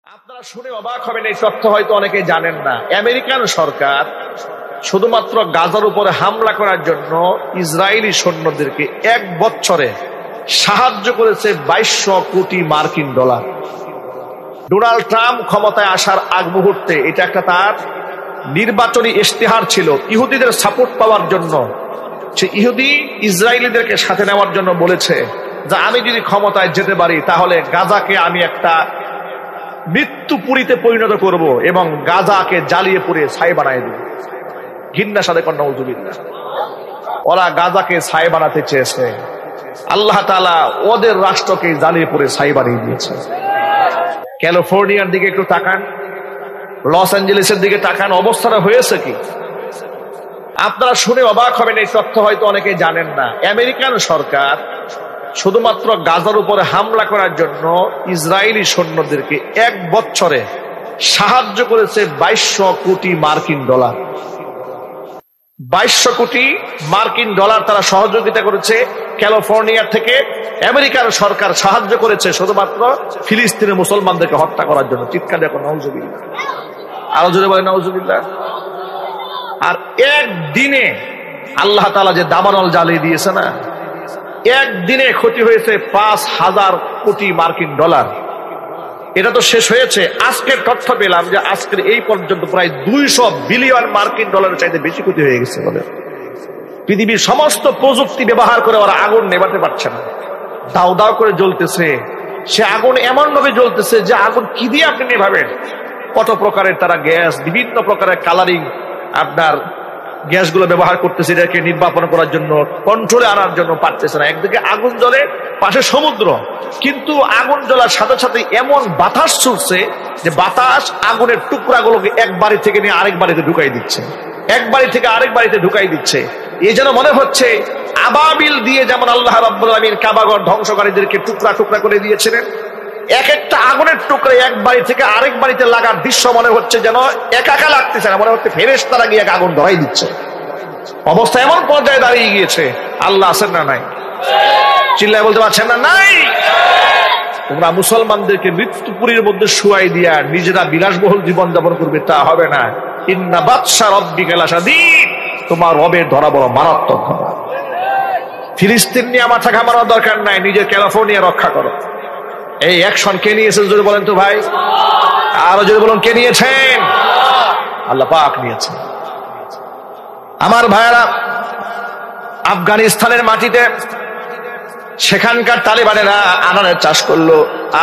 আপনারা শুনে অবাক হবেন, এই তথ্য হয়তো অনেকে জানেন না। আমেরিকান সরকার শুধুমাত্র গাজার উপরে হামলা করার জন্য ইসরায়েলি সৈন্যদেরকে 1 বছরে সাহায্য করেছে 2200 কোটি মার্কিন ডলার। ডোনাল্ড ট্রাম্প ক্ষমতায় আসার আগ মুহূর্তে এটা একটা তার নির্বাচনী ইশতেহার ছিল, ইহুদিদের সাপোর্ট পাওয়ার জন্য। সে ইহুদি ইসরায়েলিদেরকে সাথে নেওয়ার জন্য বলেছে যে আমি যদি ক্ষমতায় যেতে পারি তাহলে গাজাকে আমি একটা মৃত্যুপুরীতে পরিণত করব এবং গাজাকে জ্বালিয়ে পুড়িয়ে ছাই বানাই দেব। ঘৃণার সাথে কন্যা উজুবিল্লাহ, ওরা গাজাকে ছাই বানাতে চেয়েছে, আল্লাহ তাআলা ওদের রাষ্ট্রকে জ্বালিয়ে পুড়ে ছাই বানিয়ে দিয়েছে। ক্যালিফোর্নিয়ার দিকে একটু তাকান, লস অ্যাঞ্জেলেসের দিকে তাকান, অবস্থাটা হয়েছে কি আপনারা শুনে অবাক হবেন। এই তথ্য হয়তো অনেকে জানেন না। আমেরিকান সরকার শুধুমাত্র গাজার উপরে হামলা করার জন্য ইসরায়েলি সৈন্যদেরকে 1 বছরে সাহায্য করেছে 2200 কোটি মার্কিন ডলার। 2200 কোটি মার্কিন ডলার তারা সহযোগিতা করেছে। ক্যালিফোর্নিয়া থেকে আমেরিকার সরকার সাহায্য করেছে শুধুমাত্র ফিলিস্তিনের মুসলমানদেরকে হত্যা করার জন্য। চিৎকার দেখো নাউজুবিল্লাহ, আরো জোরে বলে নাউজুবিল্লাহ। আর একদিনে আল্লাহ তাআলা যে দাবানল জ্বালিয়ে দিয়েছে না, একদিনে ক্ষতি হয়েছে 5000 কোটি মার্কিন ডলার। এটা তো শেষ হয়েছে। আজকের তথ্য পেলাম যে আজকের এই পর্যন্ত প্রায় 200 বিলিয়ন মার্কিন ডলারের চাইতে বেশি ক্ষতি হয়ে গেছে বলে। পৃথিবীর সমস্ত প্রযুক্তি ব্যবহার করে ওরা আগুন নেভাতে পারছে না, দাও দাও করে জ্বলতেছে। সে আগুন এমন ভাবে জ্বলতেছে যে আগুন কি দিয়ে আপনি নেভাবেন? কত প্রকারের তারা গ্যাস, বিভিন্ন প্রকারের কালারিং আপনার গ্যাসগুলো ব্যবহার করতেছে এটাকে নির্বাপন করার জন্য, কন্ট্রোলে আনার জন্য পারতেছে না। একদিকে আগুন জ্বলে, পাশে সমুদ্র, কিন্তু আগুন জ্বলার সাথে সাথে এমন বাতাস ছুটছে যে বাতাস আগুনের টুকরাগুলোকে এক বাড়ি থেকে নিয়ে আরেক বাড়িতে ঢুকাই দিচ্ছে, এক বাড়ি থেকে আরেক বাড়িতে ঢুকাই দিচ্ছে। এই যেন মনে হচ্ছে আবাবিল দিয়ে যেমন আল্লাহ রাব্বুল আলামিন কাবাগর ধ্বংসকারীদেরকে টুকরা টুকরা করে দিয়েছিলেন, এক একটা আগুনের টুকরা এক বাড়ি থেকে আরেক বাড়িতে লাগার দৃশ্য মনে হচ্ছে যেন একা লাগতেছে না, মনে হচ্ছে ফেরেশতারা গিয়ে আগুন ধরাই দিচ্ছে। অবস্থা এমন পর্যায়ে দাঁড়িয়ে গিয়েছে। আল্লাহ আছেন না নাই? চিল্লায় বলতে পারছেন না নাই? তোমরা মুসলমানদেরকে মৃত্যুপুরীর মধ্যে শুয়াই দিয়া নিজেরা বিলাসবহুল জীবন যাপন করবে, তা হবে না। ইন্না বাতশা রাব্বিকা লাশাদীদ, তোমার রবের ধরা বড় মারাত্মক ধরা। ফিলিস্তিন নিয়ে মাথা ঘামানোর দরকার নাই, নিজের ক্যালিফোর্নিয়া রক্ষা করো। এই অ্যাকশন কে নিয়েছেন জোরে বলেন তো ভাই, আরো জোরে বলুন কে নিয়েছেন? আল্লাহ পাক নিয়েছেন। আমার ভাইয়েরা, আফগানিস্তানের মাটিতে সেখানকার তালিবানেরা আনারের চাষ করলো,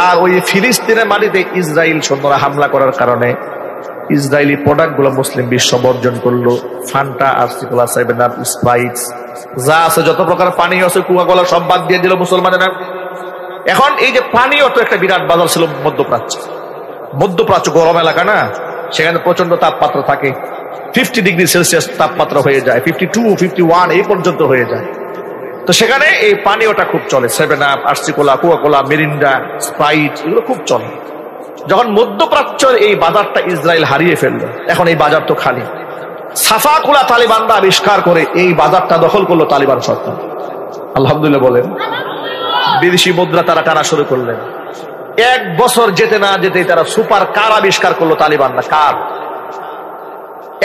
আর ওই ফিলিস্তিনের মাটিতে ইসরায়েল সৈন্যরা হামলা করার কারণে ইসরায়েলি প্রোডাক্ট গুলো মুসলিম বিশ্ব বর্জন করলো। ফান্টা, আরসিকোলা, 7 আপ, স্প্রাইট, যা আছে যত প্রকার পানীয় আছে, কোকা-কোলা সব বাদ দিয়ে দিল মুসলমানেরা। এখন এই যে পানীয় তো একটা বিরাট বাজার ছিল মধ্যপ্রাচ্য। মধ্যপ্রাচ্য গরম এলাকা না, সেখানে প্রচন্ড তাপমাত্রা থাকে, 50 ডিগ্রি সেলসিয়াস তাপমাত্রা হয়ে যায়, 52, 51 এই পর্যন্ত হয়ে যায়। তো সেখানে এই পানীয়টা খুব চলে, 7 আপ, আরসিকোলা, কোকা-কোলা, মিরিন্ডা, স্প্রাইট, এগুলো খুব চলে। যখন মধ্যপ্রাচ্যের এই বাজারটা ইসরায়েল হারিয়ে ফেললো, এখন এই বাজার তো খালি। সাফাকুলা তালিবানরা আবিষ্কার করে এই বাজারটা দখল করলো তালিবান সরকার। আলহামদুলিল্লাহ বলেন। বিদেশি মুদ্রা তারা টানা শুরু করলেন। 1 বছর যেতে না যেতেই তারা সুপার কার আবিষ্কার করলো তালিবানরা। কার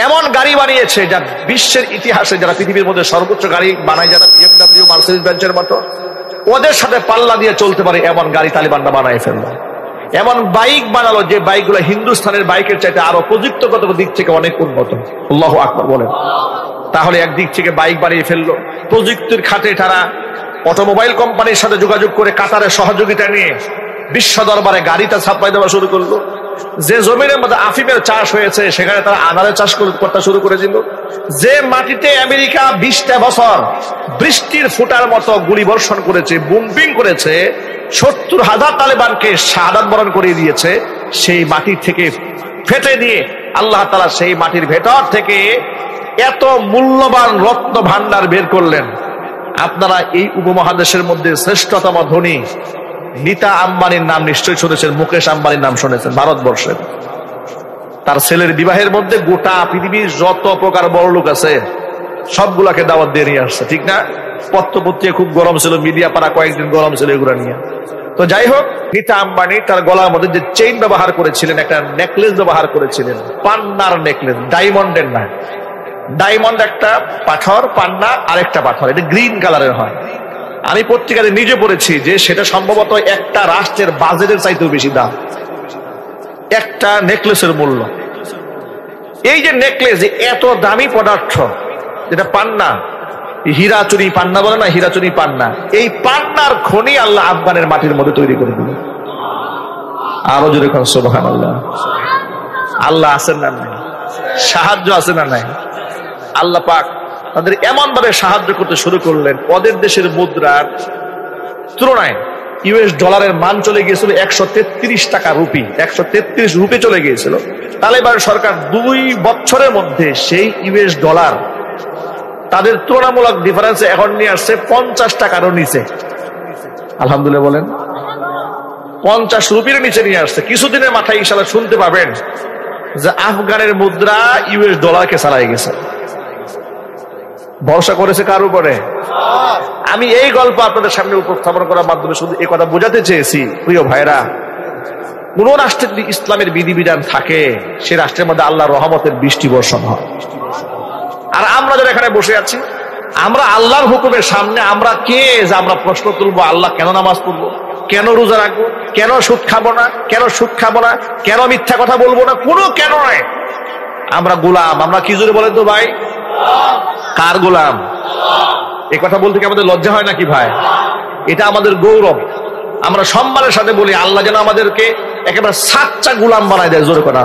এমন গাড়ি বানিয়েছে যা বিশ্বের ইতিহাসে, যারা পৃথিবীর মধ্যে সর্বোচ্চ গাড়ি বানায়, যারা BMW, মার্সিডিজ বেঞ্চের মতো, ওদের সাথে পাল্লা দিয়ে চলতে পারে এমন গাড়ি তালিবানরা বানায় ফেললো। এমন বাইক বানালো যে বাইকগুলো হিন্দুস্তানের বাইকের চাইতে আরো প্রযুক্তিগত দিক থেকে অনেক উন্নত। আল্লাহু আকবার বলেন। তাহলে একদিক থেকে বাইক বানিয়ে ফেললো, প্রযুক্তির খাতে তারা অটোমোবাইল কোম্পানির সাথে যোগাযোগ করে কাতারের সহযোগিতা নিয়ে বিশ্ব দরবারে গাড়িটা ছাপাই দেওয়া শুরু করলো। যে জমিনের মধ্যে আফিমের চাষ হয়েছে সেখানে তারা আনারের চাষ করতে শুরু করে দিল। যে মাটিতে আমেরিকা 20টা বছর বৃষ্টির ফুটার মতো গুলি বর্ষণ করেছে, বুম্পিং করেছে, 70,000 তালেবানকে শাহাদাত বরণ করিয়ে দিয়েছে, সেই মাটি থেকে ফেটে দিয়ে আল্লাহ তাআলা সেই মাটির ভেতর থেকে এত মূল্যবান রত্ন ভান্ডার বের করলেন। আপনারা এই উপমহাদেশের মধ্যে শ্রেষ্ঠতম ধনী নীতা আম্বানির নাম নিশ্চয়ই শুনেছেন, মুকেশ আম্বানির নাম শুনেছেন। ভারতবর্ষের তার ছেলের বিবাহের মধ্যে গোটা পৃথিবীর যত প্রকার বড় লোক আছে সবগুলাকে দাওয়াত দিয়ে নিয়ে আসছে, ঠিক না? পত্রপত্রিকা খুব গরম ছিল, মিডিয়া পাড়া কয়েকদিন গরম ছিল এগুলা নিয়ে। তো যাই হোক, নীতা আম্বানি তার গলার মধ্যে যে চেইন ব্যবহার করেছিলেন, একটা নেকলেস ব্যবহার করেছিলেন, পান্নার নেকলেস, ডায়মন্ডের না। ডায়মন্ড একটা পাথর, পান্না আরেকটা পাথর, এটা গ্রিন কালারের হয়। আমি পত্রিকাতে নিজে পড়েছি যে সেটা সম্ভবত একটা রাষ্ট্রের বাজেটের চাইতেও বেশি দাম একটা নেকলেসের মূল্য। এই যে নেকলেস, এত দামি পদার্থ যেটা পান্না, হীরা চুরি পান্না বলে না, হীরা চুরি পান্না, এই পান্নার খনি আল্লাহ আফগানের মাটির মধ্যে তৈরি করে দিল। আরো জোরে কোন সুবহানাল্লাহ। আল্লাহ আছেন না নাই? সাহায্য আছে না নাই? আল্লাহ পাক তাদের এমন ভাবে সাহায্য করতে শুরু করলেন, ওদের দেশের মুদ্রার তুলনায় ইউএস ডলারের মান চলে গিয়েছিল 133 টাকা রুপি, 133 রুপি চলে গিয়েছিল। তালেবান সরকার 2 বছরের মধ্যে সেই ইউএস ডলার তাদের তুলনামূলক ডিফারেন্সে এখন নিয়ে আসছে 50 টাকারও নিচে। আলহামদুলিল্লাহ বলেন, 50 রুপির নিচে নিয়ে আসছে। কিছুদিনের মাথায় ইনশাআল্লাহ শুনতে পাবেন যে আফগানের মুদ্রা ইউএস ডলারকে ছাড়াই গেছে। ভরসা করেছে কার উপরে? আমি এই গল্প আপনাদের সামনে উপস্থাপন করার মাধ্যমে শুধু এই কথা বোঝাতে চেয়েছি, প্রিয় ভাইরা, কোন রাষ্ট্রের যদি ইসলামের বিধিবিধান থাকে, সে রাষ্ট্রের মধ্যে আল্লাহর রহমতের বৃষ্টি বর্ষণ হয়। আর আমরা যারা এখানে বসে আছি, আমরা আল্লাহর হুকুমের সামনে আমরা কে যে আমরা প্রশ্ন তুলবো, আল্লাহ কেন নামাজ পড়বো, কেন রোজা রাখবো, কেন সুদ খাবো না, কেন সুদ খাবো না, কেন মিথ্যা কথা বলবো না, কোনো কেন নয়। আমরা গোলাম। আমরা কি জোরে বলেন তো ভাই? কার গোলাম? এই কথা বলতে কি আমাদের লজ্জা হয় নাকি ভাই? এটা আমাদের গৌরব। আমরা সম্মানের সাথে বলি, আল্লাহ যেন আমাদেরকে একেবারে সাচ্চা গোলাম বানায় দেয়। জোরে কথা।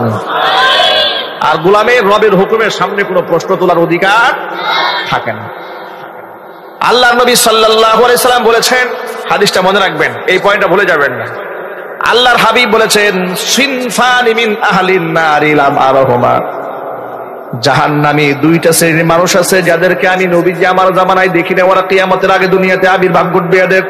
আর গোলামের রবের হুকুমের সামনে কোনো প্রশ্ন তোলার অধিকার থাকে না। আল্লাহ নবী সাল্লাল্লাহু আলাইহি সাল্লাম বলেছেন, হাদিসটা মনে রাখবেন, এই পয়েন্টটা ভুলে যাবেন না। আল্লাহর হাবিব বলেছেন, সিনফানি মিন আহলিন নারি লাম আরাহুমা, জাহান্নামী 2টা শ্রেণীর মানুষ আছে যাদেরকে আমি নবীজি আমার জামানায় দেখি না, ওরা কিয়ামতের আগে দুনিয়াতে আবির্ভাব ঘটবে এদের।